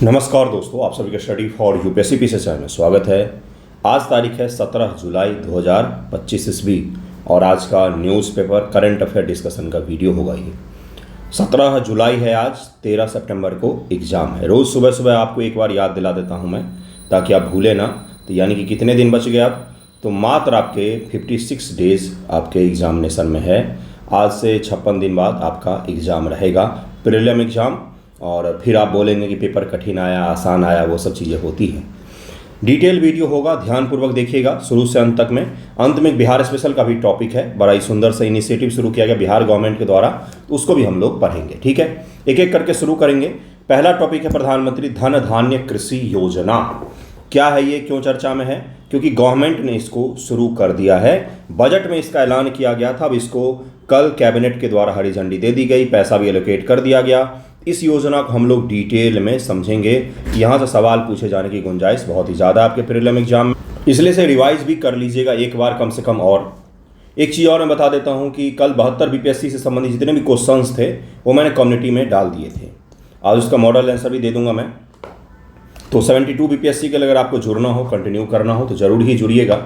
नमस्कार दोस्तों, आप सभी का study for UPSC PC channel में स्वागत है। आज तारीख है 17 जुलाई 2025 ईस्वी और आज का न्यूज़पेपर करंट अफेयर डिस्कशन का वीडियो होगा। ये 17 जुलाई है, आज 13 सितंबर को एग्ज़ाम है। रोज़ सुबह सुबह आपको एक बार याद दिला देता हूँ मैं, ताकि आप भूलें ना। तो यानी कि कितने दिन बच गए आप, तो मात्र आपके 56 डेज़ आपके एग्ज़ामिनेशन में है। आज से 56 दिन बाद आपका एग्ज़ाम रहेगा, प्रीलिम एग्ज़ाम। और फिर आप बोलेंगे कि पेपर कठिन आया, आसान आया, वो सब चीज़ें होती हैं। डिटेल वीडियो होगा, ध्यानपूर्वक देखिएगा शुरू से अंत तक में। अंत में बिहार स्पेशल का भी टॉपिक है, बड़ा ही सुंदर सा इनिशिएटिव शुरू किया गया बिहार गवर्नमेंट के द्वारा, तो उसको भी हम लोग पढ़ेंगे। ठीक है, एक एक करके शुरू करेंगे। पहला टॉपिक है प्रधानमंत्री धन धान्य कृषि योजना। क्या है ये, क्यों चर्चा में है? क्योंकि गवर्नमेंट ने इसको शुरू कर दिया है। बजट में इसका ऐलान किया गया था, अब इसको कल कैबिनेट के द्वारा हरी झंडी दे दी गई, पैसा भी एलोकेट कर दिया गया। इस योजना को हम लोग डिटेल में समझेंगे। यहाँ से सवाल पूछे जाने की गुंजाइश बहुत ही ज़्यादा आपके प्रीलिम एग्जाम में, इसलिए से रिवाइज भी कर लीजिएगा एक बार कम से कम। और एक चीज़ और मैं बता देता हूँ कि कल 72 बीपीएससी से संबंधित जितने भी क्वेश्चंस थे वो मैंने कम्युनिटी में डाल दिए थे। आज उसका मॉडल आंसर भी दे दूंगा मैं। तो 72 बीपीएससी के लिए अगर आपको जुड़ना हो, कंटिन्यू करना हो, तो ज़रूर ही जुड़िएगा।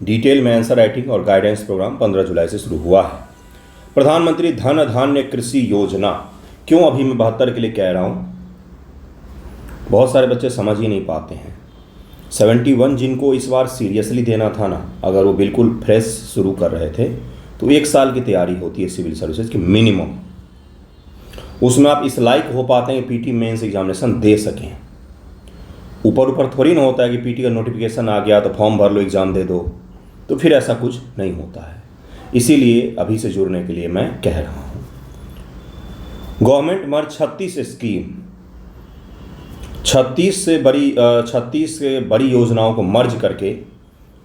डिटेल में आंसर राइटिंग और गाइडेंस प्रोग्राम 15 जुलाई से शुरू हुआ है। प्रधानमंत्री धन धान्य कृषि योजना क्यों अभी मैं 72 के लिए कह रहा हूँ, बहुत सारे बच्चे समझ ही नहीं पाते हैं। 71 जिनको इस बार सीरियसली देना था ना, अगर वो बिल्कुल फ्रेश शुरू कर रहे थे, तो 1 साल की तैयारी होती है सिविल सर्विसेज की मिनिमम। उसमें आप इस लायक हो पाते हैं पीटी मेंस एग्जामिनेशन दे सकें। ऊपर ऊपर थोड़ी ना होता है कि पीटी का नोटिफिकेशन आ गया तो फॉर्म भर लो, एग्ज़ाम दे दो, तो फिर ऐसा कुछ नहीं होता है। इसीलिए अभी से जुड़ने के लिए मैं कह रहा हूँ। गवर्नमेंट मर्ज 36 स्कीम, 36 से बड़ी योजनाओं को मर्ज करके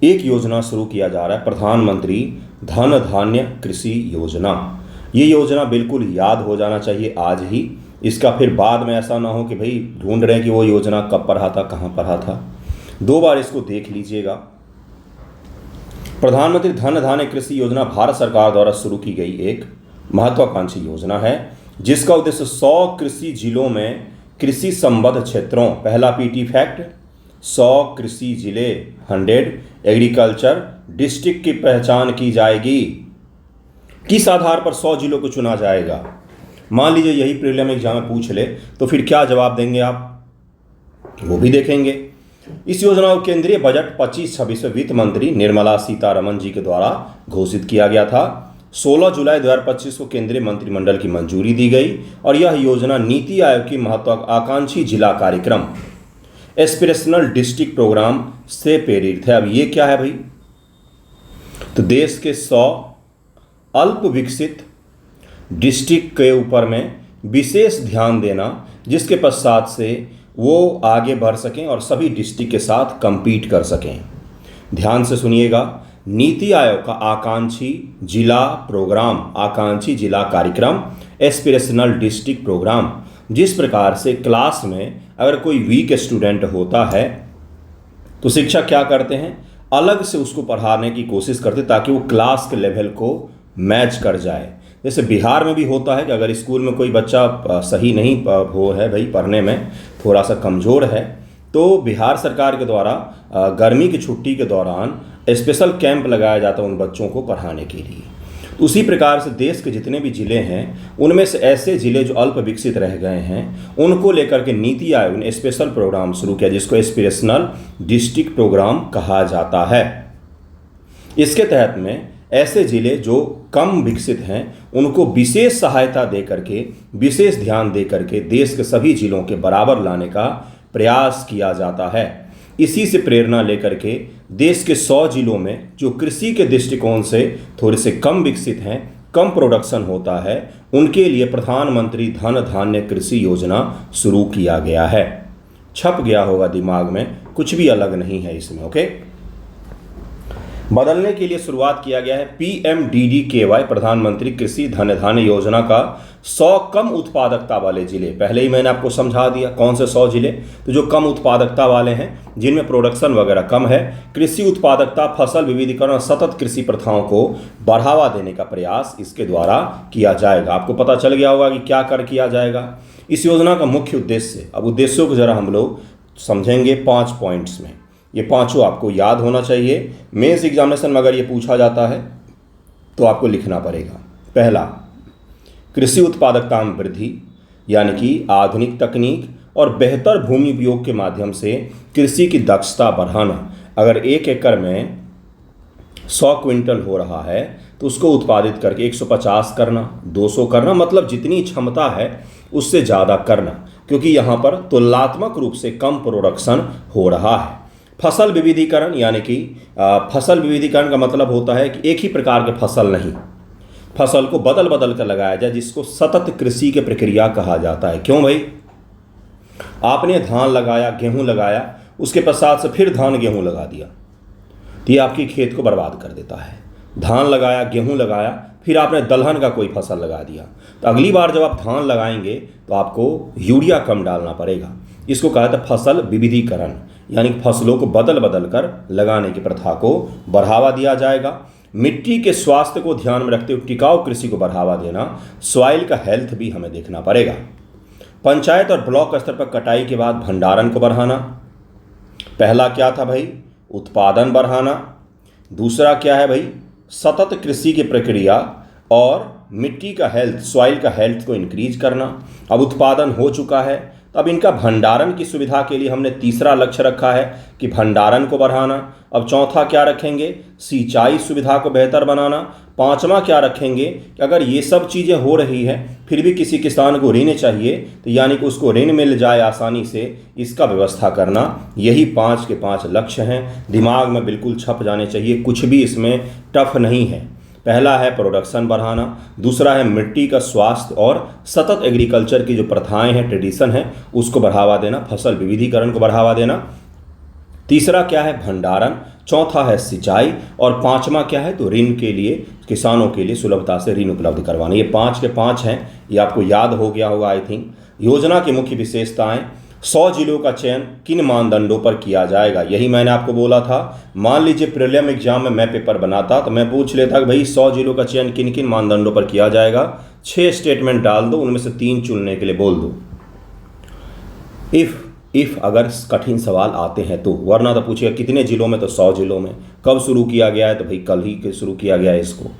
एक योजना शुरू किया जा रहा है, प्रधानमंत्री धन धान्य कृषि योजना। ये योजना बिल्कुल याद हो जाना चाहिए आज ही। इसका फिर बाद में ऐसा ना हो कि भाई ढूंढ रहे हैं कि वो योजना कब पढ़ा था, कहाँ पढ़ा था। 2 बार इसको देख लीजिएगा। प्रधानमंत्री धन धान्य कृषि योजना भारत सरकार द्वारा शुरू की गई एक महत्वाकांक्षी योजना है, जिसका उद्देश्य 100 कृषि जिलों में कृषि संबद्ध क्षेत्रों, पहला पीटी फैक्ट, 100 कृषि जिले 100 एग्रीकल्चर डिस्ट्रिक्ट की पहचान की जाएगी। किस आधार पर 100 जिलों को चुना जाएगा? मान लीजिए यही प्रीलिम एग्जाम में पूछ ले, तो फिर क्या जवाब देंगे आप, वो भी देखेंगे। इस योजना को केंद्रीय बजट 25-26 में वित्त मंत्री निर्मला सीतारमण जी के द्वारा घोषित किया गया था। 16 जुलाई 2025 को केंद्रीय मंत्रिमंडल की मंजूरी दी गई और यह योजना नीति आयोग की महत्वाकांक्षी जिला कार्यक्रम एस्पिरेशनल डिस्ट्रिक्ट प्रोग्राम से प्रेरित है। अब ये क्या है भाई, तो देश के 100 अल्प विकसित डिस्ट्रिक्ट के ऊपर में विशेष ध्यान देना, जिसके पश्चात से वो आगे बढ़ सकें और सभी डिस्ट्रिक्ट के साथ compete कर सकें। ध्यान से सुनिएगा, नीति आयोग का आकांक्षी जिला प्रोग्राम, आकांक्षी जिला कार्यक्रम एस्पिरेशनल डिस्ट्रिक्ट प्रोग्राम। जिस प्रकार से क्लास में अगर कोई वीक स्टूडेंट होता है तो शिक्षक क्या करते हैं, अलग से उसको पढ़ाने की कोशिश करते ताकि वो क्लास के लेवल को मैच कर जाए। जैसे बिहार में भी होता है कि अगर स्कूल में कोई बच्चा सही नहीं हो है भाई, पढ़ने में थोड़ा सा कमज़ोर है, तो बिहार सरकार के द्वारा गर्मी की छुट्टी के दौरान स्पेशल कैंप लगाया जाता है उन बच्चों को पढ़ाने के लिए। उसी प्रकार से देश के जितने भी ज़िले हैं, उनमें से ऐसे ज़िले जो अल्प विकसित रह गए हैं, उनको लेकर के नीति आयोग ने स्पेशल प्रोग्राम शुरू किया, जिसको एस्पिरेशनल डिस्ट्रिक्ट प्रोग्राम कहा जाता है। इसके तहत में ऐसे ज़िले जो कम विकसित हैं उनको विशेष सहायता दे करके, विशेष ध्यान दे करके देश के सभी ज़िलों के बराबर लाने का प्रयास किया जाता है। इसी से प्रेरणा लेकर के देश के 100 जिलों में जो कृषि के दृष्टिकोण से थोड़े से कम विकसित हैं, कम प्रोडक्शन होता है, उनके लिए प्रधानमंत्री धन धान्य कृषि योजना शुरू किया गया है। छप गया होगा दिमाग में, कुछ भी अलग नहीं है इसमें। ओके, बदलने के लिए शुरुआत किया गया है PMDDKY, प्रधानमंत्री कृषि धन धान्य योजना का 100 कम उत्पादकता वाले जिले। पहले ही मैंने आपको समझा दिया कौन से 100 जिले, तो जो कम उत्पादकता वाले हैं, जिनमें प्रोडक्शन वगैरह कम है, कृषि उत्पादकता, फसल विविधीकरण और सतत कृषि प्रथाओं को बढ़ावा देने का प्रयास इसके द्वारा किया जाएगा। आपको पता चल गया होगा कि क्या कर किया जाएगा इस योजना का मुख्य उद्देश्य। अब उद्देश्यों को जरा हम लोग समझेंगे 5 पॉइंट्स में। ये पांचों आपको याद होना चाहिए। मेंस एग्जामिनेशन में अगर ये पूछा जाता है तो आपको लिखना पड़ेगा। पहला, कृषि उत्पादकता में वृद्धि, यानी कि आधुनिक तकनीक और बेहतर भूमि उपयोग के माध्यम से कृषि की दक्षता बढ़ाना। अगर 1 एकड़ में 100 क्विंटल हो रहा है तो उसको उत्पादित करके 150 करना, 200 करना, मतलब जितनी क्षमता है उससे ज़्यादा करना, क्योंकि यहाँ पर तुलनात्मक रूप से कम प्रोडक्शन हो रहा है। फसल विविधीकरण, यानी कि फसल विविधीकरण का मतलब होता है कि एक ही प्रकार के फसल नहीं, फसल को बदल बदल कर लगाया जाए, जिसको सतत कृषि की प्रक्रिया कहा जाता है। क्यों भाई? आपने धान लगाया, गेहूं लगाया, उसके पश्चात से फिर धान गेहूं लगा दिया तो ये आपकी खेत को बर्बाद कर देता है। धान लगाया, गेहूं लगाया, फिर आपने दलहन का कोई फसल लगा दिया, तो अगली बार जब आप धान लगाएंगे तो आपको यूरिया कम डालना पड़ेगा। इसको कहा जाता है फसल विविधीकरण, यानी फसलों को बदल बदल कर लगाने की प्रथा को बढ़ावा दिया जाएगा। मिट्टी के स्वास्थ्य को ध्यान में रखते हुए टिकाऊ कृषि को बढ़ावा देना, सॉइल का हेल्थ भी हमें देखना पड़ेगा। पंचायत और ब्लॉक स्तर पर कटाई के बाद भंडारण को बढ़ाना। पहला क्या था भाई? उत्पादन बढ़ाना। दूसरा क्या है भाई? सतत कृषि की प्रक्रिया और मिट्टी का हेल्थ, सॉइल का हेल्थ को इंक्रीज करना। अब उत्पादन हो चुका है, अब इनका भंडारण की सुविधा के लिए हमने तीसरा लक्ष्य रखा है कि भंडारण को बढ़ाना। अब चौथा क्या रखेंगे? सिंचाई सुविधा को बेहतर बनाना। पांचवा क्या रखेंगे कि अगर ये सब चीज़ें हो रही हैं फिर भी किसी किसान को ऋण चाहिए, तो यानी कि उसको ऋण मिल जाए आसानी से, इसका व्यवस्था करना। यही 5 के 5 लक्ष्य हैं, दिमाग में बिल्कुल छप जाने चाहिए, कुछ भी इसमें टफ नहीं है। पहला है प्रोडक्शन बढ़ाना, दूसरा है मिट्टी का स्वास्थ्य और सतत एग्रीकल्चर की जो प्रथाएं हैं, ट्रेडिशन है, उसको बढ़ावा देना, फसल विविधीकरण को बढ़ावा देना। तीसरा क्या है? भंडारण। चौथा है सिंचाई, और पांचवा क्या है? तो ऋण के लिए, किसानों के लिए सुलभता से ऋण उपलब्ध करवाना। ये 5 के 5 हैं, ये आपको याद हो गया होगा आई थिंक। योजना की मुख्य विशेषताएं। 100 जिलों का चयन किन मानदंडों पर किया जाएगा? यही मैंने आपको बोला था। मान लीजिए प्रीलिम एग्जाम में मैं पेपर बनाता तो मैं पूछ लेता कि भाई 100 जिलों का चयन किन किन मानदंडों पर किया जाएगा। 6 स्टेटमेंट डाल दो, उनमें से 3 चुनने के लिए बोल दो। इफ अगर कठिन सवाल आते हैं तो, वरना तो पूछेगा कितने जिलों में, तो 100 जिलों में। कब शुरू किया गया है? तो भाई कल ही शुरू किया गया है इसको।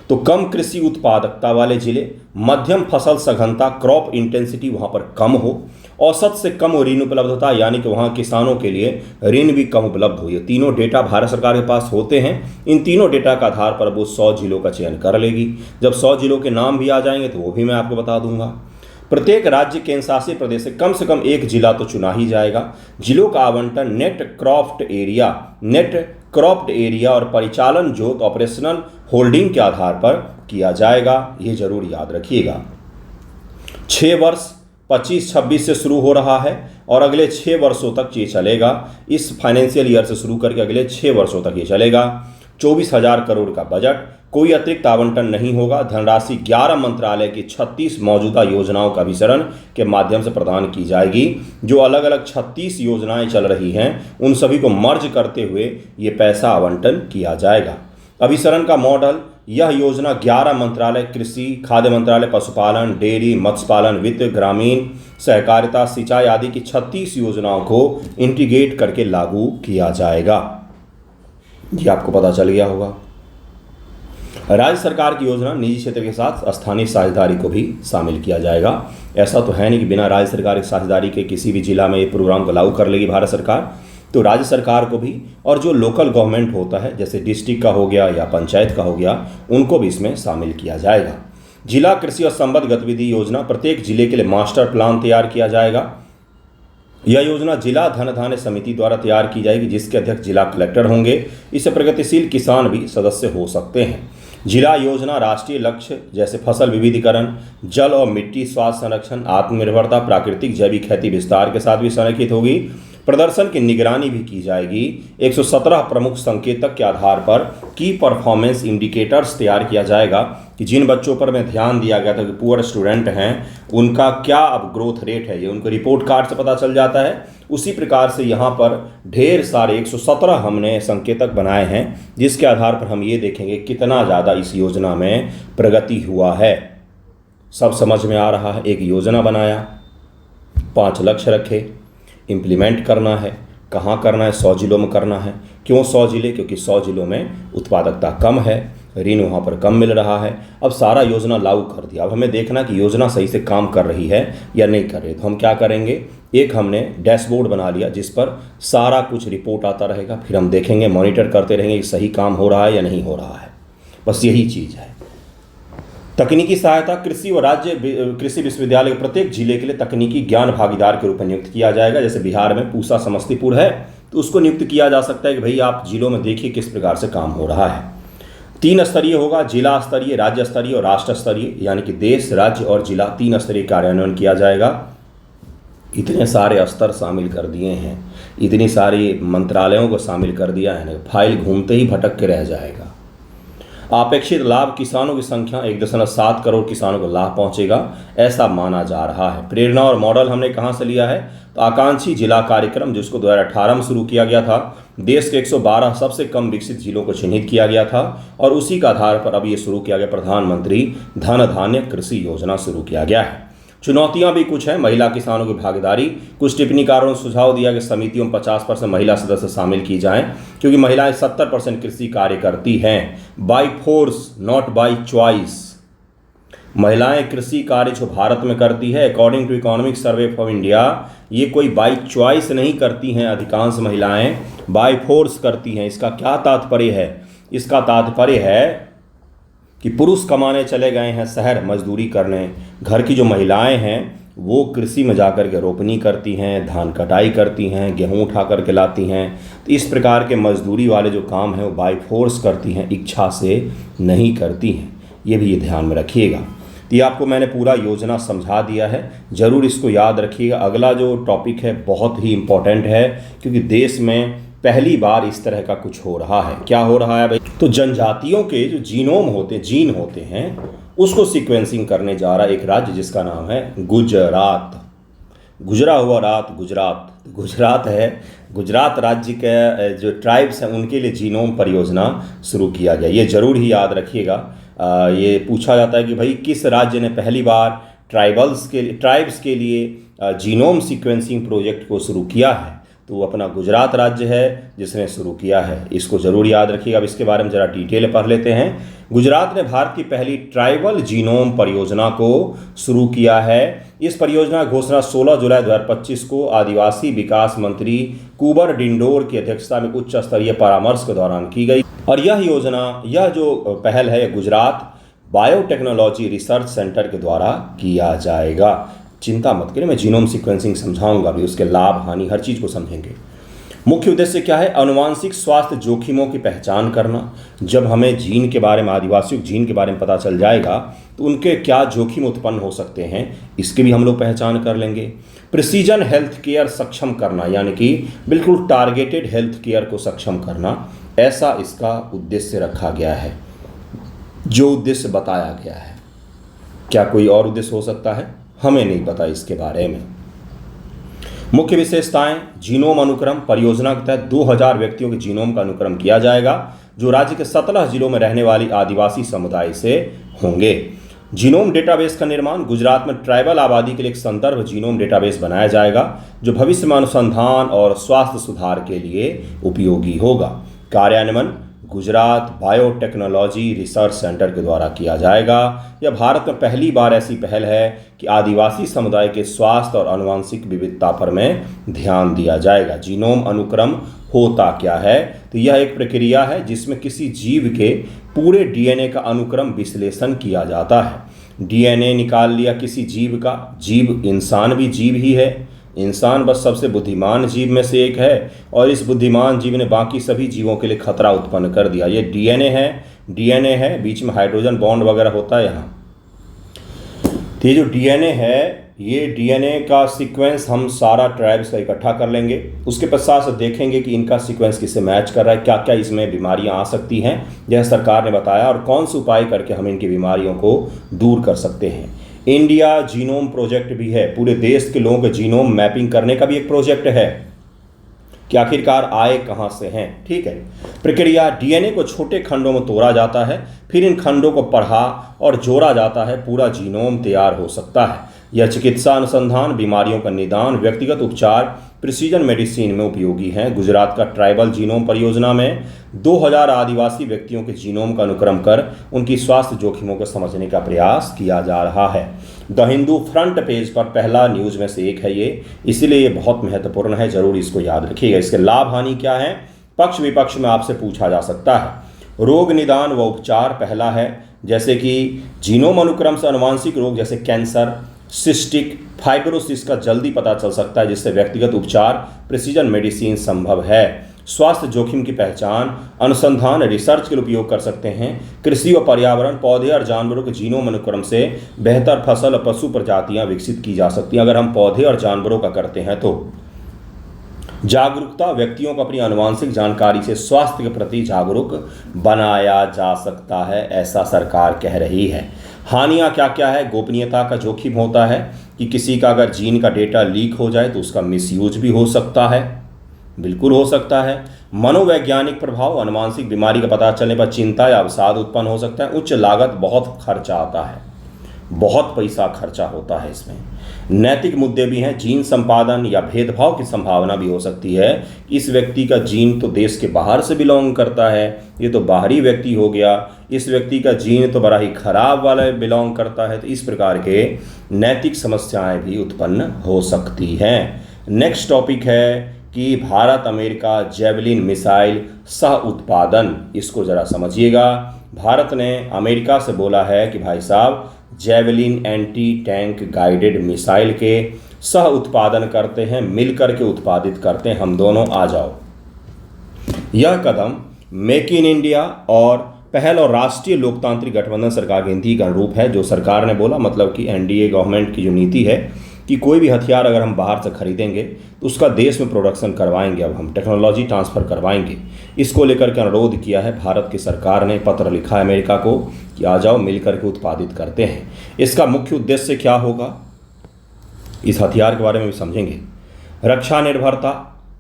तो कम कृषि उत्पादकता वाले जिले, मध्यम फसल सघनता, क्रॉप इंटेंसिटी वहाँ पर कम हो, औसत से कम ऋण उपलब्धता, यानी कि वहाँ किसानों के लिए ऋण भी कम उपलब्ध हो। ये तीनों डेटा भारत सरकार के पास होते हैं। इन तीनों डेटा का आधार पर वो 100 जिलों का चयन कर लेगी। जब 100 जिलों के नाम भी आ जाएंगे तो वो भी मैं आपको बता दूंगा। प्रत्येक राज्य केंद्र शासित प्रदेश से कम एक जिला तो चुना ही जाएगा। जिलों का आवंटन नेट क्रॉप्ड एरिया और परिचालन जोत, ऑपरेशनल होल्डिंग के आधार पर किया जाएगा। ये जरूर याद रखिएगा। 6 वर्ष 25-26 से शुरू हो रहा है और अगले 6 वर्षों तक ये चलेगा। इस फाइनेंशियल ईयर से शुरू करके अगले 6 वर्षों तक ये चलेगा। 24,000 करोड़ का बजट, कोई अतिरिक्त आवंटन नहीं होगा। धनराशि 11 मंत्रालय की 36 मौजूदा योजनाओं का अभिसरण के माध्यम से प्रदान की जाएगी। जो अलग अलग 36 योजनाएं चल रही हैं उन सभी को मर्ज करते हुए ये पैसा आवंटन किया जाएगा। अभिसरण का मॉडल, यह योजना 11 मंत्रालय, कृषि, खाद्य मंत्रालय, पशुपालन, डेयरी, मत्स्य पालन, वित्त, ग्रामीण, सहकारिता, सिंचाई आदि की 36 योजनाओं को इंटीग्रेट करके लागू किया जाएगा। ये आपको पता चल गया होगा। राज्य सरकार की योजना, निजी क्षेत्र के साथ स्थानीय साझेदारी को भी शामिल किया जाएगा। ऐसा तो है नहीं कि बिना राज्य सरकार की साझेदारी के किसी भी जिला में ये प्रोग्राम को लागू कर लेगी भारत सरकार। तो राज्य सरकार को भी, और जो लोकल गवर्नमेंट होता है जैसे डिस्ट्रिक्ट का हो गया या पंचायत का हो गया, उनको भी इसमें शामिल किया जाएगा। जिला कृषि और संबद्ध गतिविधि योजना, प्रत्येक जिले के लिए मास्टर प्लान तैयार किया जाएगा। यह योजना जिला धन धान्य समिति द्वारा तैयार की जाएगी, जिसके अध्यक्ष जिला कलेक्टर होंगे। इससे प्रगतिशील किसान भी सदस्य हो सकते हैं। जिला योजना राष्ट्रीय लक्ष्य जैसे फसल विविधीकरण, जल और मिट्टी स्वास्थ्य संरक्षण, आत्मनिर्भरता, प्राकृतिक जैविक खेती विस्तार के साथ भी संरेखित होगी। प्रदर्शन की निगरानी भी की जाएगी। 117 प्रमुख संकेतक के आधार पर की परफॉर्मेंस इंडिकेटर्स तैयार किया जाएगा कि जिन बच्चों पर में ध्यान दिया गया था कि पुअर स्टूडेंट हैं, उनका क्या अब ग्रोथ रेट है, ये उनको रिपोर्ट कार्ड से पता चल जाता है। उसी प्रकार से यहाँ पर ढेर सारे 117 हमने संकेतक बनाए हैं, जिसके आधार पर हम ये देखेंगे कितना ज़्यादा इस योजना में प्रगति हुआ है। सब समझ में आ रहा है। एक योजना बनाया, 5 लक्ष्य रखे, इम्प्लीमेंट करना है, कहाँ करना है, 100 जिलों में करना है। क्यों 100 जिले? क्योंकि 100 जिलों में उत्पादकता कम है, ऋण वहाँ पर कम मिल रहा है। अब सारा योजना लागू कर दिया, अब हमें देखना कि योजना सही से काम कर रही है या नहीं कर रही। तो हम क्या करेंगे, एक हमने डैशबोर्ड बना लिया जिस पर सारा कुछ रिपोर्ट आता रहेगा, फिर हम देखेंगे, मॉनिटर करते रहेंगे कि सही काम हो रहा है या नहीं हो रहा है। बस यही चीज़ है। तकनीकी सहायता कृषि व राज्य कृषि विश्वविद्यालय के प्रत्येक जिले के लिए तकनीकी ज्ञान भागीदार के रूप में नियुक्त किया जाएगा। जैसे बिहार में पूसा समस्तीपुर है, तो उसको नियुक्त किया जा सकता है कि भाई आप जिलों में देखिए किस प्रकार से काम हो रहा है। 3 स्तरीय होगा, जिला स्तरीय, राज्य स्तरीय और राष्ट्र स्तरीय, यानी कि देश, राज्य और जिला 3 स्तरीय कार्यान्वयन किया जाएगा। इतने सारे स्तर शामिल कर दिए हैं, इतनी सारी मंत्रालयों को शामिल कर दिया है ना, फाइल घूमते ही भटक के रह जाएगा। अपेक्षित लाभ किसानों की संख्या 1.7 करोड़ किसानों को लाभ पहुंचेगा, ऐसा माना जा रहा है। प्रेरणा और मॉडल हमने कहां से लिया है, तो आकांक्षी जिला कार्यक्रम जिसको 2018 में शुरू किया गया था, देश के 112 सबसे कम विकसित जिलों को चिन्हित किया गया था और उसी के आधार पर अब ये शुरू किया गया प्रधानमंत्री धन धान्य कृषि योजना शुरू किया गया है। चुनौतियां भी कुछ हैं, महिला किसानों की भागीदारी। कुछ टिप्पणीकारों ने सुझाव दिया कि समितियों में 50% महिला सदस्य शामिल की जाएं, क्योंकि महिलाएं 70% कृषि कार्य करती हैं, by force not by choice. महिलाएं कृषि कार्य जो भारत में करती है, according to economic survey for India, ये कोई बाई चॉइस नहीं करती हैं, अधिकांश महिलाएं बाई फोर्स करती हैं। इसका क्या तात्पर्य है? इसका तात्पर्य है कि पुरुष कमाने चले गए हैं शहर मजदूरी करने, घर की जो महिलाएं हैं वो कृषि में जाकर के रोपनी करती हैं, धान कटाई करती हैं, गेहूं उठा करके लाती हैं। तो इस प्रकार के मजदूरी वाले जो काम हैं वो बाई फोर्स करती हैं, इच्छा से नहीं करती हैं। ये भी ये ध्यान में रखिएगा। तो ये आपको मैंने पूरा योजना समझा दिया है, ज़रूर इसको याद रखिएगा। अगला जो टॉपिक है बहुत ही इम्पोर्टेंट है, क्योंकि देश में पहली बार इस तरह का कुछ हो रहा है। क्या हो रहा है भाई? तो जनजातियों के जो जीन होते हैं उसको सीक्वेंसिंग करने जा रहा है एक राज्य जिसका नाम है गुजरात। गुजरा हुआ रात गुजरात, गुजरात है। गुजरात राज्य के जो ट्राइब्स हैं उनके लिए जीनोम परियोजना शुरू किया गया। ये जरूर ही याद रखिएगा। ये पूछा जाता है कि भाई किस राज्य ने पहली बार ट्राइब्स के लिए जीनोम सीक्वेंसिंग प्रोजेक्ट को शुरू किया है, तो वो अपना गुजरात राज्य है जिसने शुरू किया है। इसको जरूर याद रखिएगा। अब इसके बारे में ज़रा डिटेल पढ़ लेते हैं। गुजरात ने भारत की पहली ट्राइबल जीनोम परियोजना को शुरू किया है। इस परियोजना की घोषणा 16 जुलाई 2025 को आदिवासी विकास मंत्री कुंवर डिंडोर की अध्यक्षता में उच्च स्तरीय परामर्श के दौरान की गई। और यह जो पहल है गुजरात बायोटेक्नोलॉजी रिसर्च सेंटर के द्वारा किया जाएगा। चिंता मत करिए, मैं जीनोम सीक्वेंसिंग समझाऊंगा भी, उसके लाभ हानि हर चीज़ को समझेंगे। मुख्य उद्देश्य क्या है? अनुवांशिक स्वास्थ्य जोखिमों की पहचान करना। जब हमें जीन के बारे में, आदिवासियों के जीन के बारे में पता चल जाएगा तो उनके क्या जोखिम उत्पन्न हो सकते हैं, इसकी भी हम लोग पहचान कर लेंगे। प्रिसीजन हेल्थ केयर सक्षम करना, यानी कि बिल्कुल टारगेटेड हेल्थ केयर को सक्षम करना, ऐसा इसका उद्देश्य रखा गया है, जो उद्देश्य बताया गया है। क्या कोई और उद्देश्य हो सकता है? हमें नहीं पता इसके बारे में। मुख्य विशेषताएं: जीनोम अनुक्रम परियोजना के तहत 2000 व्यक्तियों के जीनोम का अनुक्रम किया जाएगा, जो राज्य के 17 जिलों में रहने वाली आदिवासी समुदाय से होंगे। जीनोम डेटाबेस का निर्माण: गुजरात में ट्राइबल आबादी के लिए एक संदर्भ जीनोम डेटाबेस बनाया जाएगा, जो भविष्य में अनुसंधान और स्वास्थ्य सुधार के लिए उपयोगी होगा। कार्यान्वयन: गुजरात बायोटेक्नोलॉजी रिसर्च सेंटर के द्वारा किया जाएगा। यह भारत में पहली बार ऐसी पहल है कि आदिवासी समुदाय के स्वास्थ्य और आनुवंशिक विविधता पर में ध्यान दिया जाएगा। जीनोम अनुक्रम होता क्या है? तो यह एक प्रक्रिया है जिसमें किसी जीव के पूरे डीएनए का अनुक्रम विश्लेषण किया जाता है। डीएनए निकाल लिया किसी जीव का, जीव इंसान भी जीव ही है, इंसान बस सबसे बुद्धिमान जीव में से एक है, और इस बुद्धिमान जीव ने बाकी सभी जीवों के लिए खतरा उत्पन्न कर दिया। ये डीएनए है, बीच में हाइड्रोजन बॉन्ड वगैरह होता है यहाँ। तो ये जो डीएनए है ये डीएनए का सीक्वेंस हम सारा ट्राइब्स का इकट्ठा कर लेंगे, उसके पश्चात से देखेंगे कि इनका सीक्वेंस किससे मैच कर रहा है, क्या क्या इसमें बीमारियां आ सकती हैं, यह सरकार ने बताया, और कौन से उपाय करके हम इनकी बीमारियों को दूर कर सकते हैं। इंडिया जीनोम प्रोजेक्ट भी है, पूरे देश के लोगों के जीनोम मैपिंग करने का भी एक प्रोजेक्ट है कि आखिरकार आए कहाँ से हैं। ठीक है, प्रक्रिया डीएनए को छोटे खंडों में तोड़ा जाता है, फिर इन खंडों को पढ़ा और जोड़ा जाता है, पूरा जीनोम तैयार हो सकता है। यह चिकित्सा अनुसंधान, बीमारियों का निदान, व्यक्तिगत उपचार, प्रिसीजन मेडिसिन में उपयोगी है। गुजरात का ट्राइबल जीनोम परियोजना में 2000 आदिवासी व्यक्तियों के जीनोम का अनुक्रम कर उनकी स्वास्थ्य जोखिमों को समझने का प्रयास किया जा रहा है। द हिंदू फ्रंट पेज पर पहला न्यूज में से एक है ये, इसीलिए ये बहुत महत्वपूर्ण है, जरूर इसको याद रखिएगा। इसके लाभ हानि क्या है, पक्ष विपक्ष में आपसे पूछा जा सकता है। रोग निदान व उपचार पहला है, जैसे कि जीनोम अनुक्रम से आनुवांशिक रोग जैसे कैंसर, सिस्टिक फाइब्रोसिस का जल्दी पता चल सकता है, जिससे व्यक्तिगत उपचार, प्रिसीजन मेडिसिन संभव है। स्वास्थ्य जोखिम की पहचान, अनुसंधान, रिसर्च के लिए उपयोग कर सकते हैं। कृषि और पर्यावरण, पौधे और जानवरों के जीनोम अनुक्रम से बेहतर फसल और पशु प्रजातियां विकसित की जा सकती हैं। अगर हम पौधे और जानवरों का करते हैं तो जागरूकता, व्यक्तियों को अपनी आनुवांशिक जानकारी से स्वास्थ्य के प्रति जागरूक बनाया जा सकता है, ऐसा सरकार कह रही है। हानियां क्या क्या है, गोपनीयता का जोखिम होता है कि किसी का अगर जीन का डेटा लीक हो जाए तो उसका मिसयूज भी हो सकता है, बिल्कुल हो सकता है। मनोवैज्ञानिक प्रभाव, आनुवांशिक बीमारी का पता चलने पर चिंता या अवसाद उत्पन्न हो सकता है। उच्च लागत, बहुत खर्चा आता है, बहुत पैसा खर्चा होता है इसमें। नैतिक मुद्दे भी हैं, जीन संपादन या भेदभाव की संभावना भी हो सकती है। इस व्यक्ति का जीन तो देश के बाहर से बिलोंग करता है, ये तो बाहरी व्यक्ति हो गया, इस व्यक्ति का जीन तो बड़ा ही खराब वाला बिलोंग करता है, तो इस प्रकार के नैतिक समस्याएं भी उत्पन्न हो सकती हैं। नेक्स्ट टॉपिक है कि भारत अमेरिका जेवलिन मिसाइल सह उत्पादन, इसको ज़रा समझिएगा। भारत ने अमेरिका से बोला है कि भाई साहब javelin anti tank guided missile के सह उत्पादन करते हैं, मिलकर के उत्पादित करते हैं, हम दोनों आ जाओ। यह कदम मेक इन इंडिया और पहल और राष्ट्रीय लोकतांत्रिक गठबंधन सरकार की नीति का अनुरूप है। जो सरकार ने बोला, मतलब कि एनडीए गवर्नमेंट की जो नीति है कि कोई भी हथियार अगर हम बाहर से खरीदेंगे तो उसका देश में प्रोडक्शन करवाएंगे, अब हम टेक्नोलॉजी ट्रांसफ़र करवाएंगे, इसको लेकर के अनुरोध किया है। भारत की सरकार ने पत्र लिखा है अमेरिका को कि आ जाओ मिलकर के उत्पादित करते हैं। इसका मुख्य उद्देश्य क्या होगा, इस हथियार के बारे में भी समझेंगे। रक्षा निर्भरता,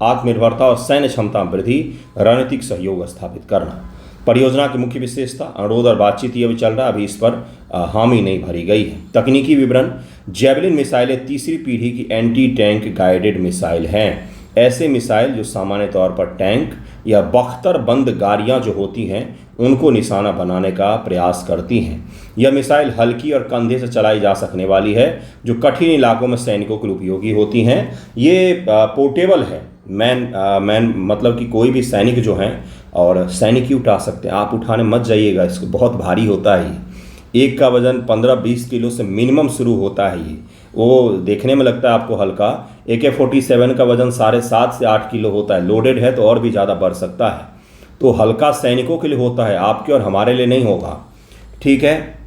आत्मनिर्भरता और सैन्य क्षमता वृद्धि, रणनीतिक सहयोग स्थापित करना। परियोजना की मुख्य विशेषता, अनुरोध और बातचीत ये भी चल रहा है, अभी इस पर हामी नहीं भरी गई है। तकनीकी विवरण, जेवलिन मिसाइलें तीसरी पीढ़ी की एंटी टैंक गाइडेड मिसाइल हैं। ऐसे मिसाइल जो सामान्य तौर पर टैंक या बख्तरबंद गाड़ियाँ जो होती हैं उनको निशाना बनाने का प्रयास करती हैं। यह मिसाइल हल्की और कंधे से चलाई जा सकने वाली है, जो कठिन इलाकों में सैनिकों के लिए उपयोगी होती हैं। ये पोर्टेबल है, मैन मतलब कि कोई भी सैनिक जो हैं, और सैनिक ही उठा सकते हैं, आप उठाने मत जाइएगा इसको, बहुत भारी होता है ये। एक का वजन 15-20 किलो से मिनिमम शुरू होता है ये, वो देखने में लगता है आपको हल्का। AK-47 का वजन 7.5 से 8 किलो होता है, लोडेड है तो और भी ज़्यादा बढ़ सकता है। तो हल्का सैनिकों के लिए होता है, आपके और हमारे लिए नहीं होगा, ठीक है।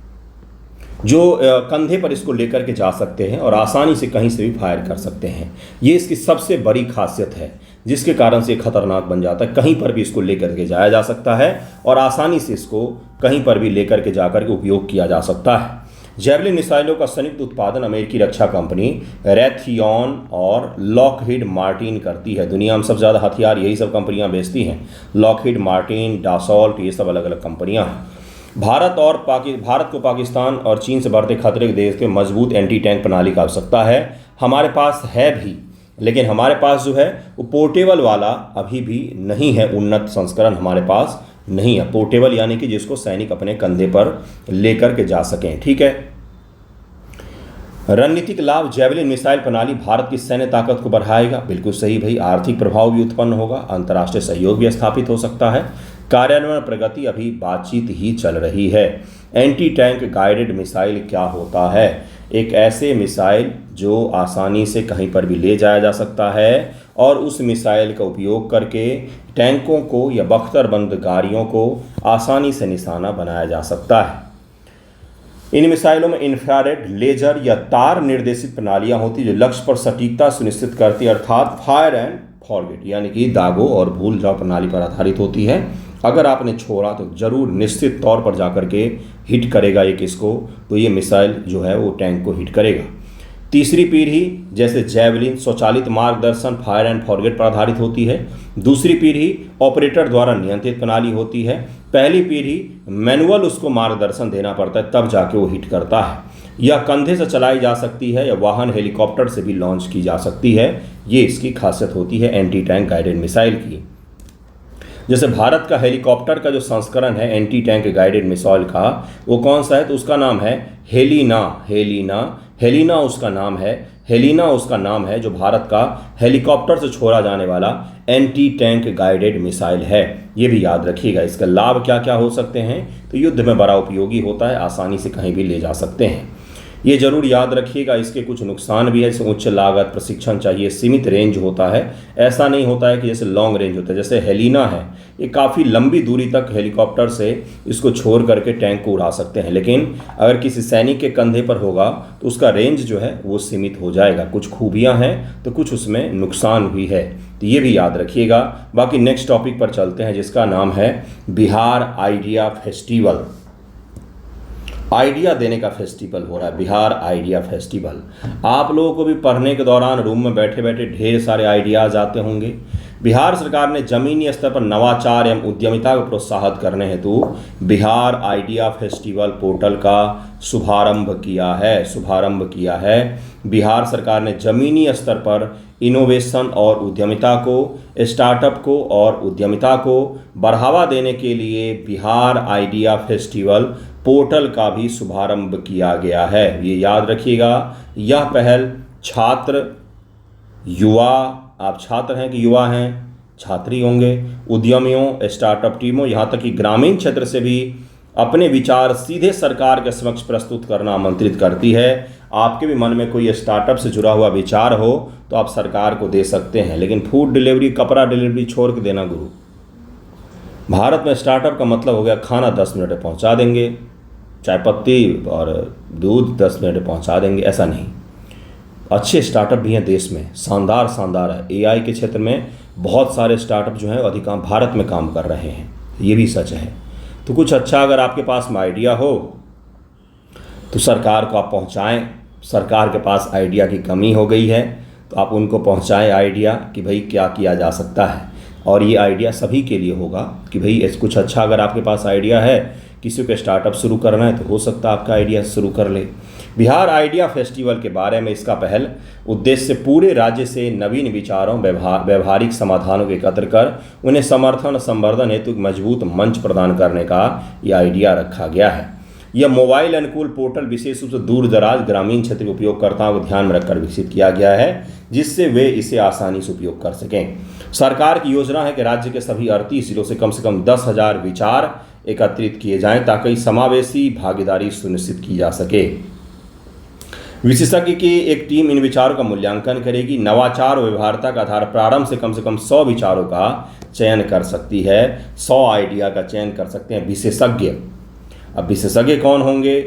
जो कंधे पर इसको लेकर के जा सकते हैं और आसानी से कहीं से भी फायर कर सकते हैं, ये इसकी सबसे बड़ी खासियत है, जिसके कारण से खतरनाक बन जाता है। कहीं पर भी इसको लेकर के जाया जा सकता है और आसानी से इसको कहीं पर भी लेकर के जाकर के उपयोग किया जा सकता है। जेवलिन मिसाइलों का संयुक्त उत्पादन अमेरिकी रक्षा कंपनी रैथियॉन और लॉकहीड मार्टिन करती है। दुनिया में सबसे ज़्यादा हथियार यही सब कंपनियां बेचती हैं, लॉकहीड मार्टिन, डासॉल्ट, ये सब अलग अलग कंपनियां हैं। भारत को पाकिस्तान और चीन से बढ़ते खतरे के देश के मजबूत एंटी टैंक प्रणाली की आवश्यकता है। हमारे पास है भी, लेकिन हमारे पास जो है वो पोर्टेबल वाला अभी भी नहीं है, उन्नत संस्करण हमारे पास नहीं है। पोर्टेबल यानी कि जिसको सैनिक अपने कंधे पर लेकर के जा सकें, ठीक है। रणनीतिक लाभ, जेवलिन मिसाइल प्रणाली भारत की सैन्य ताकत को बढ़ाएगा, बिल्कुल सही भाई। आर्थिक प्रभाव भी उत्पन्न होगा, अंतर्राष्ट्रीय सहयोग भी स्थापित हो सकता है। कार्यान्वयन प्रगति अभी बातचीत ही चल रही है। एंटी टैंक गाइडेड मिसाइल क्या होता है? एक ऐसे मिसाइल जो आसानी से कहीं पर भी ले जाया जा सकता है और उस मिसाइल का उपयोग करके टैंकों को या बख्तरबंद गाड़ियों को आसानी से निशाना बनाया जा सकता है। इन मिसाइलों में इंफ्रारेड, लेजर या तार निर्देशित प्रणालियां होती जो लक्ष्य पर सटीकता सुनिश्चित करती है, अर्थात फायर एंड फॉरगेट, यानी कि दागो और भूल जाओ प्रणाली पर आधारित होती है। अगर आपने छोड़ा तो जरूर निश्चित तौर पर जाकर के हिट करेगा ये किसको, तो ये मिसाइल जो है वो टैंक को हिट करेगा। तीसरी पीढ़ी जैसे जैवलिन स्वचालित मार्गदर्शन फायर एंड फॉरगेट पर आधारित होती है। दूसरी पीढ़ी ऑपरेटर द्वारा नियंत्रित प्रणाली होती है। पहली पीढ़ी मैनुअल उसको मार्गदर्शन देना पड़ता है तब जाके वो हिट करता है। यह कंधे से चलाई जा सकती है या वाहन हेलीकॉप्टर से भी लॉन्च की जा सकती है। ये इसकी खासियत होती है एंटी टैंक गाइडेड मिसाइल की। जैसे भारत का हेलीकॉप्टर का जो संस्करण है एंटी टैंक गाइडेड मिसाइल का, वो कौन सा है, तो उसका नाम है हेलिना। हेलिना उसका नाम है। हेलिना उसका नाम है जो भारत का हेलीकॉप्टर से छोड़ा जाने वाला एंटी टैंक गाइडेड मिसाइल है। ये भी याद रखिएगा। इसका लाभ क्या क्या हो सकते हैं, तो युद्ध में बड़ा उपयोगी होता है, आसानी से कहीं भी ले जा सकते हैं। ये जरूर याद रखिएगा। इसके कुछ नुकसान भी है, जैसे उच्च लागत, प्रशिक्षण चाहिए, सीमित रेंज होता है। ऐसा नहीं होता है कि जैसे लॉन्ग रेंज होता है। जैसे हेलिना है, ये काफ़ी लंबी दूरी तक हेलीकॉप्टर से इसको छोड़ करके टैंक को उड़ा सकते हैं, लेकिन अगर किसी सैनिक के कंधे पर होगा तो उसका रेंज जो है वो सीमित हो जाएगा। कुछ खूबियाँ हैं तो कुछ उसमें नुकसान भी है, तो ये भी याद रखिएगा। बाकी नेक्स्ट टॉपिक पर चलते हैं जिसका नाम है बिहार आइडिया फेस्टिवल। आइडिया देने का फेस्टिवल हो रहा है, बिहार आइडिया फेस्टिवल। आप लोगों को भी पढ़ने के दौरान रूम में बैठे बैठे ढेर सारे आइडियाज़ आते होंगे। बिहार सरकार ने ज़मीनी स्तर पर नवाचार एवं उद्यमिता को प्रोत्साहित करने हेतु बिहार आइडिया फेस्टिवल पोर्टल का शुभारंभ किया है। बिहार सरकार ने ज़मीनी स्तर पर इनोवेशन और उद्यमिता को, स्टार्टअप को और उद्यमिता को बढ़ावा देने के लिए बिहार आइडिया फेस्टिवल पोर्टल का भी शुभारंभ किया गया है। ये याद रखिएगा। यह पहल छात्र, युवा, आप छात्र हैं कि युवा हैं, छात्री होंगे, उद्यमियों, स्टार्टअप टीमों, यहाँ तक कि ग्रामीण क्षेत्र से भी अपने विचार सीधे सरकार के समक्ष प्रस्तुत करना आमंत्रित करती है। आपके भी मन में कोई स्टार्टअप से जुड़ा हुआ विचार हो तो आप सरकार को दे सकते हैं, लेकिन फूड डिलीवरी, कपड़ा डिलीवरी छोड़ के देना गुरु। भारत में स्टार्टअप का मतलब हो गया खाना 10 मिनट में पहुँचा देंगे, चाय पत्ती और दूध 10 मिनट में पहुँचा देंगे, ऐसा नहीं। अच्छे स्टार्टअप भी हैं देश में, शानदार है। एआई के क्षेत्र में बहुत सारे स्टार्टअप जो हैं अधिकांश भारत में काम कर रहे हैं, ये भी सच है। तो कुछ अच्छा अगर आपके पास में आइडिया हो तो सरकार को आप पहुंचाएं। सरकार के पास आइडिया की कमी हो गई है तो आप उनको पहुंचाएं आइडिया कि भाई क्या किया जा सकता है, और ये आइडिया सभी के लिए होगा कि भाई ऐसा कुछ अच्छा अगर आपके पास आइडिया है, किसी को स्टार्टअप शुरू करना है तो हो सकता है आपका आइडिया शुरू कर ले। बिहार आइडिया फेस्टिवल के बारे में इसका पहल उद्देश्य पूरे राज्य से नवीन विचारों, व्यवहारिक समाधानों को एकत्र कर उन्हें समर्थन और संवर्धन हेतु एक मजबूत मंच प्रदान करने का यह आइडिया रखा गया है। यह मोबाइल अनुकूल पोर्टल विशेष रूप से दूर दराज ग्रामीण क्षेत्र के उपयोगकर्ताओं को ध्यान में रखकर विकसित किया गया है, जिससे वे इसे आसानी से उपयोग कर सकें। सरकार की योजना है कि राज्य के सभी 38 जिलों से कम 10,000 विचार एकत्रित किए जाएं ताकि समावेशी भागीदारी सुनिश्चित की जा सके। विशेषज्ञ की एक टीम इन विचारों का मूल्यांकन करेगी। नवाचार और व्यवहार्यता का आधार प्रारंभ से कम 100 विचारों का चयन कर सकती है। 100 आइडिया का चयन कर सकते हैं विशेषज्ञ। अब विशेषज्ञ कौन होंगे,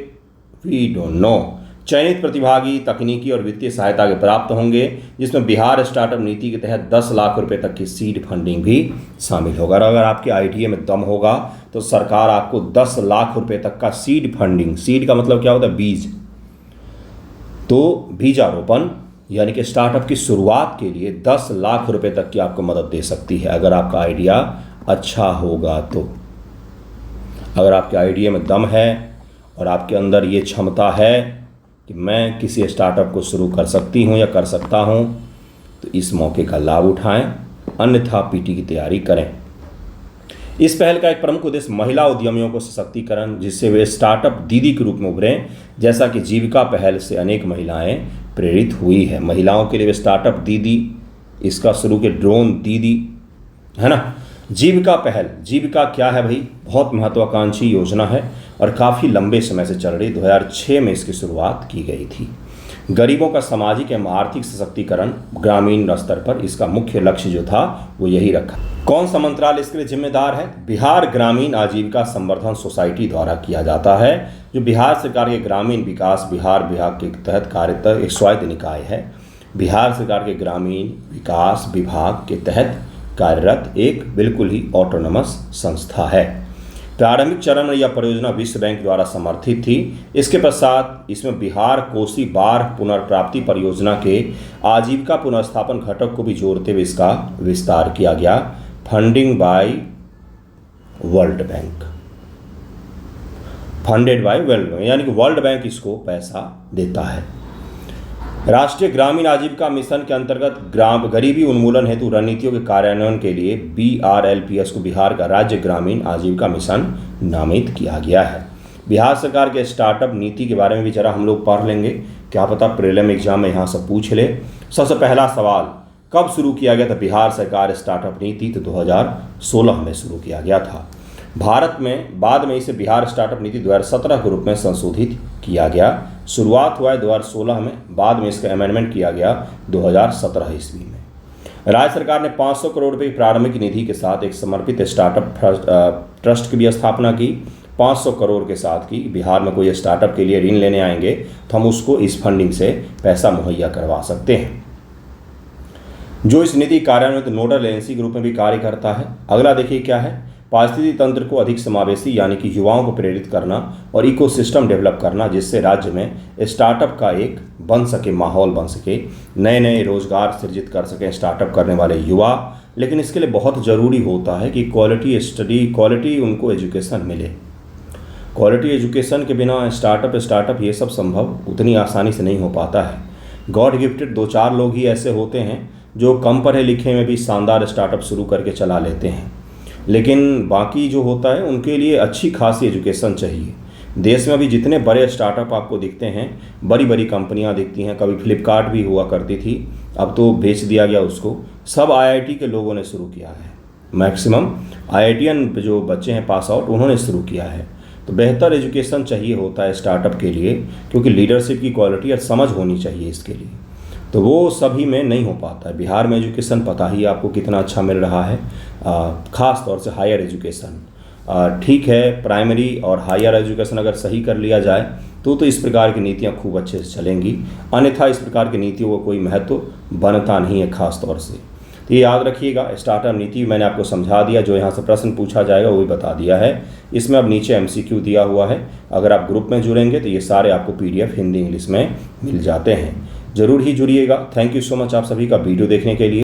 वी डोंट नो। चयनित प्रतिभागी तकनीकी और वित्तीय सहायता के प्राप्त होंगे, जिसमें बिहार स्टार्टअप नीति के तहत 10 लाख रुपए तक की सीड फंडिंग भी शामिल होगा। और अगर आपके आइडिया में दम होगा तो सरकार आपको 10 लाख रुपए तक का सीड फंडिंग, सीड का मतलब क्या होता है, बीज, तो बीजारोपण यानी कि स्टार्टअप की शुरुआत के लिए 10 लाख रुपए तक की आपको मदद दे सकती है अगर आपका आइडिया अच्छा होगा तो। अगर आपके आइडिया में दम है और आपके अंदर ये क्षमता है कि मैं किसी स्टार्टअप को शुरू कर सकती हूँ या कर सकता हूँ, तो इस मौके का लाभ उठाएं, अन्यथा पीटी की तैयारी करें। इस पहल का एक प्रमुख उद्देश्य महिला उद्यमियों को सशक्तिकरण, जिससे वे स्टार्टअप दीदी के रूप में उभरें, जैसा कि जीविका पहल से अनेक महिलाएं प्रेरित हुई है। महिलाओं के लिए स्टार्टअप दीदी, इसका शुरू के ड्रोन दीदी, है ना। जीविका पहल, जीविका क्या है भाई, बहुत महत्वाकांक्षी योजना है और काफ़ी लंबे समय से चल रही। 2006 में इसकी शुरुआत की गई थी। गरीबों का सामाजिक एवं आर्थिक सशक्तिकरण ग्रामीण स्तर पर, इसका मुख्य लक्ष्य जो था वो यही रखा। कौन सा मंत्रालय इसके लिए जिम्मेदार है? बिहार ग्रामीण आजीविका संवर्धन सोसाइटी द्वारा किया जाता है, जो बिहार सरकार के ग्रामीण विकास बिहार विभाग के तहत कार्यरत एक स्वायत्त निकाय है। बिहार सरकार के ग्रामीण विकास विभाग के तहत कार्यरत एक बिल्कुल ही ऑटोनमस संस्था है। प्रारंभिक चरण में यह परियोजना विश्व बैंक द्वारा समर्थित थी। इसके पश्चात इसमें बिहार कोसी बाढ़ पुनर्प्राप्ति परियोजना के आजीविका पुनर्स्थापन घटक को भी जोड़ते हुए इसका विस्तार किया गया। Funding by World Bank, funded by World Bank, यानी कि वर्ल्ड बैंक इसको पैसा देता है। राष्ट्रीय ग्रामीण आजीविका मिशन के अंतर्गत गरीबी उन्मूलन हेतु रणनीतियों के कार्यान्वयन के लिए BRLPS को बिहार का राज्य ग्रामीण आजीविका मिशन नामित किया गया है। बिहार सरकार के स्टार्टअप नीति के बारे में भी जरा हम लोग पढ़ लेंगे, क्या पता प्रीलिम एग्जाम में यहाँ से पूछ ले। सबसे पहला सवाल, कब शुरू किया गया था बिहार सरकार स्टार्टअप नीति? तो 2016 में शुरू किया गया था। भारत में बाद में इसे बिहार स्टार्टअप नीति 2017 के रूप में संशोधित किया गया। शुरुआत हुआ है 2016 में, बाद में इसका अमेंडमेंट किया गया 2017 ईस्वी में। राज्य सरकार ने 500 करोड़ रुपये की प्रारंभिक निधि के साथ एक समर्पित स्टार्टअप ट्रस्ट की भी स्थापना की। 500 करोड़ के साथ की बिहार में कोई स्टार्टअप के लिए ऋण लेने आएंगे तो हम उसको इस फंडिंग से पैसा मुहैया करवा सकते हैं। जो इस निधि कार्यान्वित नोडल एजेंसी के रूप में भी कार्य करता है। अगला देखिए क्या है, पारिस्थितिकी तंत्र को अधिक समावेशी यानी कि युवाओं को प्रेरित करना और इकोसिस्टम डेवलप करना, जिससे राज्य में स्टार्टअप का एक बन सके, माहौल बन सके, नए नए रोजगार सृजित कर सकें स्टार्टअप करने वाले युवा। लेकिन इसके लिए बहुत ज़रूरी होता है कि क्वालिटी उनको एजुकेशन मिले। क्वालिटी एजुकेशन के बिना स्टार्टअप ये सब संभव उतनी आसानी से नहीं हो पाता है। गॉड गिफ्टेड 2-4 लोग ही ऐसे होते हैं जो कम पढ़े लिखे में भी शानदार स्टार्टअप शुरू करके चला लेते हैं, लेकिन बाकी जो होता है उनके लिए अच्छी खासी एजुकेशन चाहिए। देश में अभी जितने बड़े स्टार्टअप आपको दिखते हैं, बड़ी बड़ी कंपनियां दिखती हैं, कभी फ्लिपकार्ट भी हुआ करती थी, अब तो बेच दिया गया उसको, सब IIT के लोगों ने शुरू किया है। मैक्सिमम IITian जो बच्चे हैं पास आउट, उन्होंने शुरू किया है। तो बेहतर एजुकेशन चाहिए होता है स्टार्टअप के लिए, क्योंकि लीडरशिप की क्वालिटी और समझ होनी चाहिए इसके लिए। तो वो सभी में नहीं हो पाता है। बिहार में एजुकेशन पता ही आपको कितना अच्छा मिल रहा है, ख़ास तौर से हायर एजुकेशन। ठीक है, प्राइमरी और हायर एजुकेशन अगर सही कर लिया जाए तो इस प्रकार की नीतियाँ खूब अच्छे से चलेंगी, अन्यथा इस प्रकार की नीतियों का कोई महत्व बनता नहीं है खास तौर से। तो ये याद रखिएगा, स्टार्टअप नीति मैंने आपको समझा दिया, जो यहाँ से प्रश्न पूछा जाएगा वो भी बता दिया है। इसमें अब नीचे MCQ दिया हुआ है, अगर आप ग्रुप में जुड़ेंगे तो ये सारे आपको PDF हिंदी इंग्लिश में मिल जाते हैं। ज़रूर ही जुड़िएगा। थैंक यू सो मच आप सभी का वीडियो देखने के लिए।